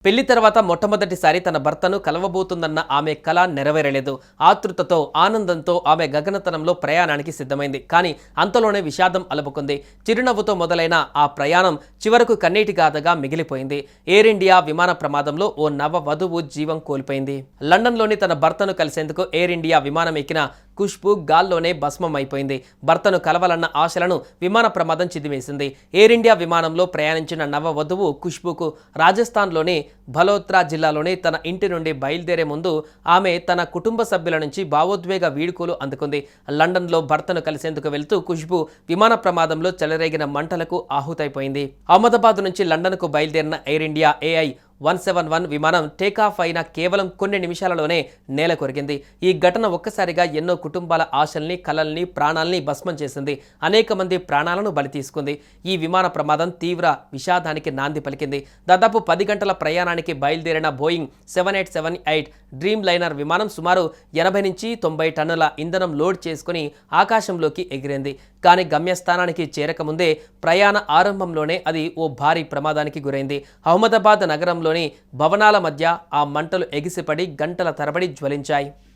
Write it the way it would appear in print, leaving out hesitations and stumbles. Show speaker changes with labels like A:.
A: పెళ్లి తర్వాత మొట్టమొదటిసారి తన భర్తను కలవబోతుందన్న ఆమె కల నెరవేరలేదు. ఆతృతతో, ఆనందంతో ఆమె గగనతనంలో ప్రయాణానికి సిద్ధమైంది. కానీ అంతలోనే విషాదం అలుముకుంది. చిరునవ్వుతో మొదలైన ఆ ప్రయాణం చివరకు కన్నీటి గాథగా మిగిలిపోయింది. ఎయిర్ ఇండియా విమాన ప్రమాదంలో ఓ నవ వధువు జీవం కోల్పోయింది. లండన్లోని తన భర్తను కలిసేందుకు ఎయిర్ ఇండియా విమానం ఎక్కిన ఖుష్బూ గాల్లోనే భస్మం అయిపోయింది. భర్తను కలవాలన్న ఆశలను విమాన ప్రమాదం చిదిమేసింది. ఎయిర్ ఇండియా విమానంలో ప్రయాణించిన నవ వధువు ఖుష్బూకు రాజస్థాన్లోని బలోత్రా జిల్లాలోని తన ఇంటి నుండి బయలుదేరే ముందు ఆమె తన కుటుంబ సభ్యుల నుంచి భావోద్వేగ వీడ్కోలు అందుకుంది. లండన్లో భర్తను కలిసేందుకు వెళ్తూ ఖుష్బూ విమాన ప్రమాదంలో చెలరేగిన మంటలకు ఆహుతైపోయింది. అహ్మదాబాద్ నుంచి లండన్కు బయలుదేరిన ఎయిర్ ఇండియా AI-171 విమానం టేకాఫ్ అయిన కేవలం కొన్ని నిమిషాలలోనే నేల కొరిగింది. ఈ ఘటన ఒక్కసారిగా ఎన్నో కుటుంబాల ఆశల్ని, కలల్ని, ప్రాణాల్ని భస్మం చేసింది. అనేక మంది ప్రాణాలను బలి తీసుకుంది. ఈ విమాన ప్రమాదం తీవ్ర విషాదానికి నాంది పలికింది. దాదాపు 10 గంటల ప్రయాణానికి బయలుదేరిన బోయింగ్ 7878 డ్రీమ్ లైనర్ విమానం సుమారు 80 నుంచి 90 టన్నుల ఇంధనం లోడ్ చేసుకుని ఆకాశంలోకి ఎగిరింది. కానీ గమ్యస్థానానికి చేరకముందే ప్రయాణ ఆరంభంలోనే అది ఓ భారీ ప్రమాదానికి గురైంది. అహ్మదాబాద్ నగరంలోని భవనాల మధ్య ఆ మంటలు ఎగిసిపడి గంటల తరబడి జ్వలించాయి.